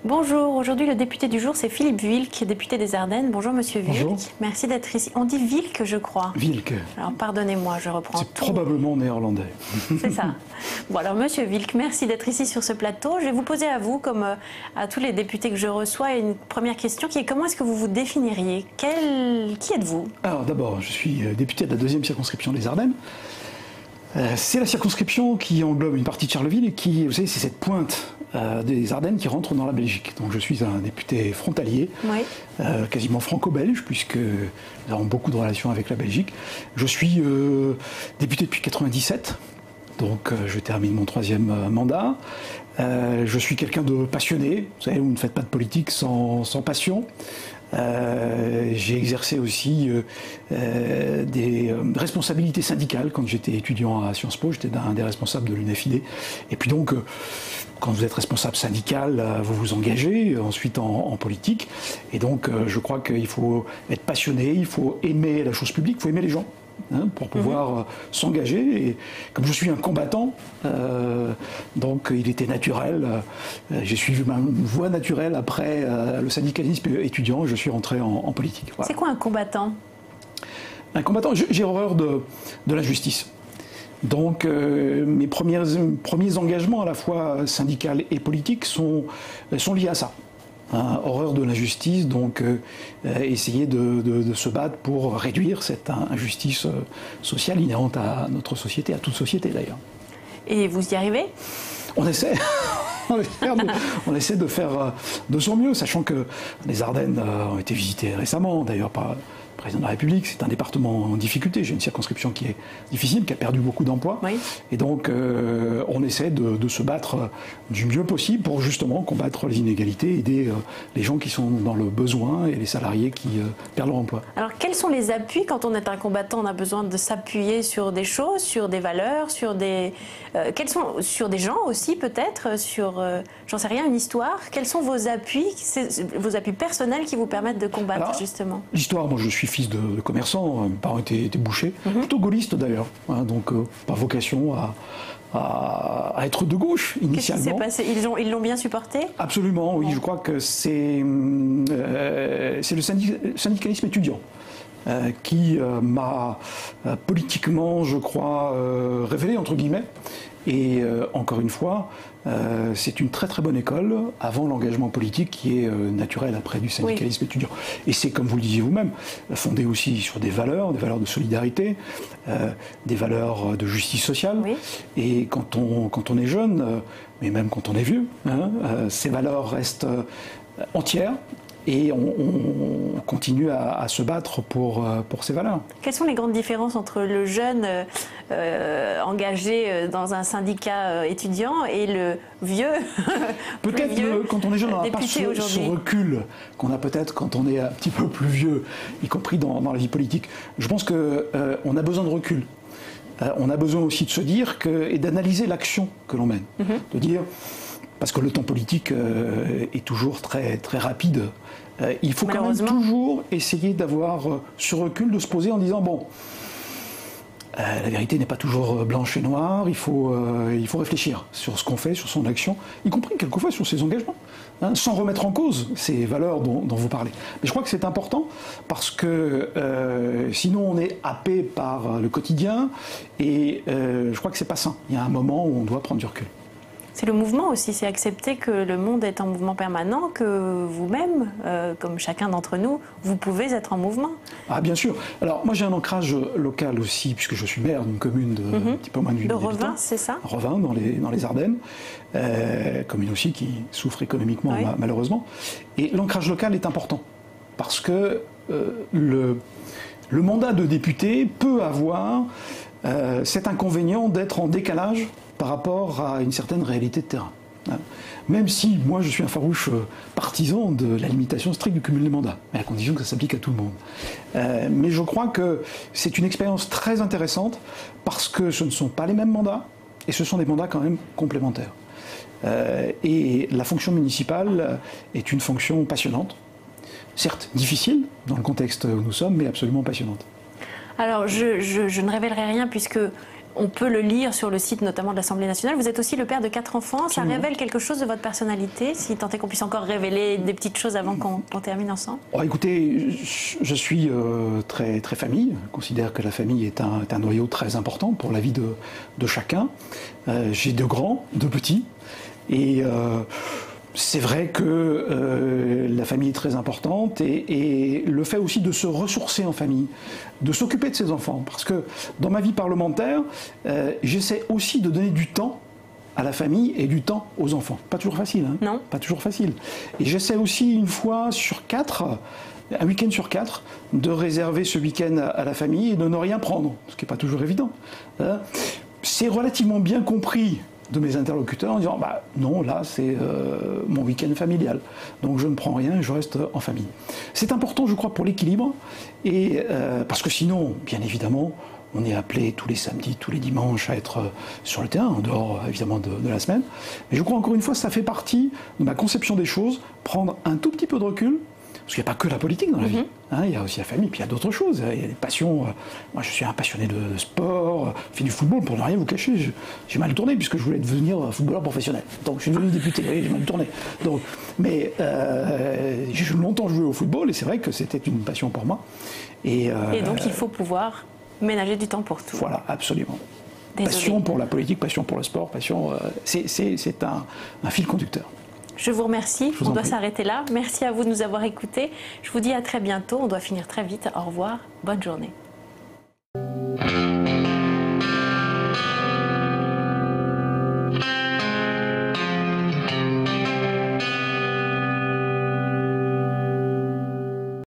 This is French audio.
Bonjour, aujourd'hui le député du jour c'est Philippe Wilk, député des Ardennes. Bonjour Monsieur Wilk. Bonjour. Merci d'être ici. On dit Wilk je crois. Wilk. Alors pardonnez-moi, je reprends tout. C'est probablement néerlandais. C'est ça. Bon alors Monsieur Wilk, merci d'être ici sur ce plateau. Je vais vous poser à vous, comme à tous les députés que je reçois, une première question qui est comment est-ce que vous vous définiriez? Qui êtes-vous? Alors d'abord, je suis député de la 2e circonscription des Ardennes. C'est la circonscription qui englobe une partie de Charleville et qui, vous savez, c'est cette pointe des Ardennes qui rentre dans la Belgique. Donc je suis un député frontalier, Oui. quasiment franco-belge, puisque nous avons beaucoup de relations avec la Belgique. Je suis député depuis 1997, donc je termine mon 3e mandat. Je suis quelqu'un de passionné, vous savez, vous ne faites pas de politique sans passion. J'ai exercé aussi des responsabilités syndicales quand j'étais étudiant à Sciences Po, j'étais un des responsables de l'UNFID. Et puis donc, quand vous êtes responsable syndical, vous vous engagez ensuite en politique. Et donc, je crois qu'il faut être passionné, il faut aimer la chose publique, il faut aimer les gens. Pour pouvoir s'engager. Et comme je suis un combattant, donc il était naturel. J'ai suivi ma voie naturelle après le syndicalisme étudiant. Je suis rentré en politique. Voilà. C'est quoi un combattant? Un combattant, j'ai horreur de l'injustice. Donc mes premiers engagements à la fois syndicaux et politiques sont liés à ça. Horreur de l'injustice, donc essayer de se battre pour réduire cette injustice sociale inhérente à notre société, à toute société d'ailleurs. Et vous y arrivez? On essaie. On essaie de faire de son mieux, sachant que les Ardennes ont été visitées récemment, d'ailleurs par le président de la République. C'est un département en difficulté. J'ai une circonscription qui est difficile, qui a perdu beaucoup d'emplois. Oui. Et donc, on essaie de se battre du mieux possible pour justement combattre les inégalités, aider les gens qui sont dans le besoin et les salariés qui perdent leur emploi. Alors, quels sont les appuis quand on est un combattant? On a besoin de s'appuyer sur des choses, sur des valeurs, sur des sur des gens aussi peut-être, sur j'en sais rien, une histoire. Quels sont vos appuis personnels qui vous permettent de combattre? Alors, justement? L'histoire, moi je suis fils de commerçant, mes parents étaient bouchers, plutôt gaullistes d'ailleurs, donc pas vocation à être de gauche initialement. Qu'est-ce qui s'est passé? Ils l'ont bien supporté? Absolument, oui, je crois que c'est le syndicalisme étudiant. Qui m'a politiquement, je crois, révélé, entre guillemets. Et encore une fois, c'est une très très bonne école avant l'engagement politique qui est naturel après du syndicalisme étudiant. Et c'est, comme vous le disiez vous-même, fondé aussi sur des valeurs de solidarité, des valeurs de justice sociale. Oui. Et quand on est jeune, mais même quand on est vieux, ces valeurs restent entières. Et on continue à se battre pour ces valeurs. Quelles sont les grandes différences entre le jeune engagé dans un syndicat étudiant et le vieux? Peut-être quand on est jeune, on n'a pas ce recul qu'on a peut-être quand on est un petit peu plus vieux, y compris dans la vie politique. Je pense qu'on a besoin de recul. On a besoin aussi de se dire et d'analyser l'action que l'on mène. De dire, parce que le temps politique est toujours très, très rapide, il faut quand même toujours essayer d'avoir ce recul, de se poser en disant, bon, la vérité n'est pas toujours blanche et noire, il faut réfléchir sur ce qu'on fait, sur son action, y compris quelquefois sur ses engagements, sans remettre en cause ces valeurs dont vous parlez. Mais je crois que c'est important parce que sinon on est happé par le quotidien et je crois que c'est pas sain. Il y a un moment où on doit prendre du recul. C'est le mouvement aussi, c'est accepter que le monde est en mouvement permanent, que vous-même, comme chacun d'entre nous, vous pouvez être en mouvement. Ah bien sûr. Alors moi j'ai un ancrage local aussi, puisque je suis maire d'une commune de un petit peu moins de 8 000 habitants. De Revin, c'est ça? Revin, dans les Ardennes, commune aussi qui souffre économiquement malheureusement. Et l'ancrage local est important, parce que le mandat de député peut avoir cet inconvénient d'être en décalage par rapport à une certaine réalité de terrain. Même si moi je suis un farouche partisan de la limitation stricte du cumul des mandats, mais à condition que ça s'applique à tout le monde. Mais je crois que c'est une expérience très intéressante parce que ce ne sont pas les mêmes mandats et ce sont des mandats quand même complémentaires. Et la fonction municipale est une fonction passionnante, certes difficile dans le contexte où nous sommes, mais absolument passionnante. Alors, je ne révélerai rien puisque on peut le lire sur le site notamment de l'Assemblée nationale. Vous êtes aussi le père de 4 enfants. Absolument. Ça révèle quelque chose de votre personnalité, si tant est qu'on puisse encore révéler des petites choses avant qu'on termine ensemble? Écoutez, je suis très, très famille. Je considère que la famille est un noyau très important pour la vie de chacun. J'ai 2 grands, 2 petits. Et c'est vrai que la famille est très importante et le fait aussi de se ressourcer en famille, de s'occuper de ses enfants. Parce que dans ma vie parlementaire, j'essaie aussi de donner du temps à la famille et du temps aux enfants. Pas toujours facile, hein? Non. Pas toujours facile. Et j'essaie aussi une fois sur 4, un week-end sur 4, de réserver ce week-end à la famille et de ne rien prendre, ce qui n'est pas toujours évident. C'est relativement bien compris de mes interlocuteurs en disant non, là c'est mon week-end familial, donc je ne prends rien et je reste en famille. C'est important, je crois, pour l'équilibre, et parce que sinon, bien évidemment, on est appelé tous les samedis, tous les dimanches à être sur le terrain, en dehors évidemment de la semaine. Mais je crois encore une fois, ça fait partie de ma conception des choses, prendre un tout petit peu de recul. Parce qu'il n'y a pas que la politique dans la vie, hein, il y a aussi la famille, puis il y a d'autres choses, il y a des passions. Moi je suis un passionné de sport, je fais du football, pour ne rien vous cacher, j'ai mal tourné puisque je voulais devenir footballeur professionnel. Donc je suis devenu député, j'ai mal tourné. Donc, mais j'ai longtemps joué au football et c'est vrai que c'était une passion pour moi. Et donc il faut pouvoir ménager du temps pour tout. Voilà, absolument. Désolée. Passion pour la politique, passion pour le sport, passion, c'est un fil conducteur. Je vous remercie. On doit prie. s'arrêter là. Merci à vous de nous avoir écoutés. Je vous dis à très bientôt. On doit finir très vite. Au revoir. Bonne journée.